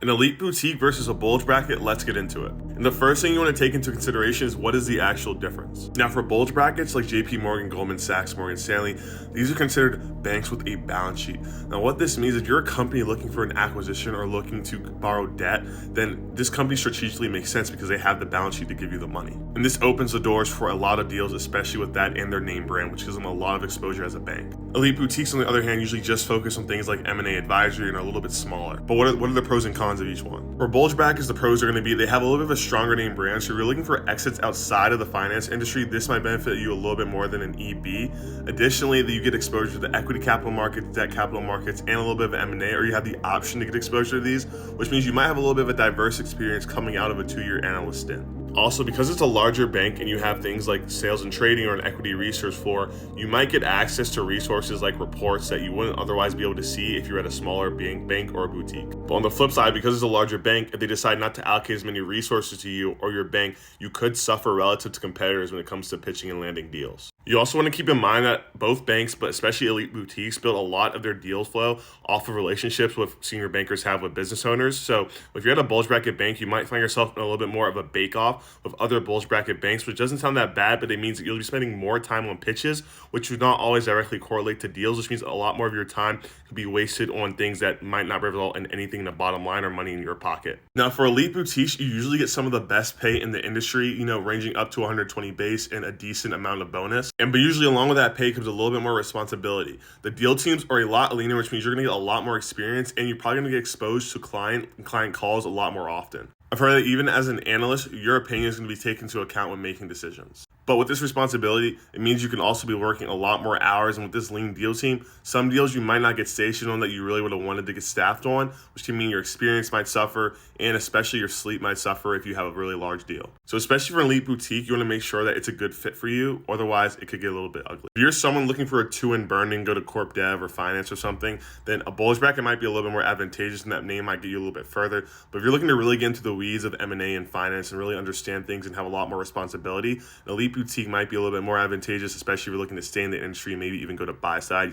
An elite boutique versus a bulge bracket, let's get into it. And the first thing you want to take into consideration is what is the actual difference. Now for bulge brackets like JP Morgan, Goldman Sachs, Morgan Stanley, these are considered banks with a balance sheet. Now what this means is if you're a company looking for an acquisition or looking to borrow debt, then this company strategically makes sense because they have the balance sheet to give you the money. And this opens the doors for a lot of deals, especially with that and their name brand, which gives them a lot of exposure as a bank. Elite boutiques, on the other hand, usually just focus on things like M&A advisory and are a little bit smaller. But what are the pros and cons of each one? For bulge brackets, the pros are going to be they have a little bit of a stronger name brand. So if you're looking for exits outside of the finance industry, this might benefit you a little bit more than an EB. Additionally, you get exposure to the equity capital markets, debt capital markets, and a little bit of M&A, or you have the option to get exposure to these, which means you might have a little bit of a diverse experience coming out of a 2-year analyst stint. Also, because it's a larger bank and you have things like sales and trading or an equity research floor, you might get access to resources like reports that you wouldn't otherwise be able to see if you're at a smaller bank or a boutique. But on the flip side, because it's a larger bank, if they decide not to allocate as many resources to you or your bank, you could suffer relative to competitors when it comes to pitching and landing deals. You also want to keep in mind that both banks, but especially elite boutiques, build a lot of their deal flow off of relationships with senior bankers have with business owners. So if you're at a bulge bracket bank, you might find yourself in a little bit more of a bake-off with other bulge bracket banks, which doesn't sound that bad, but it means that you'll be spending more time on pitches, which would not always directly correlate to deals, which means a lot more of your time could be wasted on things that might not result in anything in the bottom line or money in your pocket. Now, for elite boutiques, you usually get some of the best pay in the industry, ranging up to 120 base and a decent amount of bonus. But usually along with that pay comes a little bit more responsibility. The deal teams are a lot leaner, which means you're going to get a lot more experience and you're probably going to get exposed to client calls a lot more often. I've heard that even as an analyst, your opinion is going to be taken into account when making decisions. But with this responsibility, it means you can also be working a lot more hours. And with this lean deal team, some deals you might not get stationed on that you really would have wanted to get staffed on, which can mean your experience might suffer and especially your sleep might suffer if you have a really large deal. So especially for an elite boutique, you want to make sure that it's a good fit for you. Otherwise, it could get a little bit ugly. If you're someone looking for a 2 in burning, go to corp dev or finance or something, then a bulge bracket might be a little bit more advantageous and that name might get you a little bit further. But if you're looking to really get into the weeds of M&A and finance and really understand things and have a lot more responsibility, an elite boutique might be a little bit more advantageous, especially if you're looking to stay in the industry and maybe even go to buy side.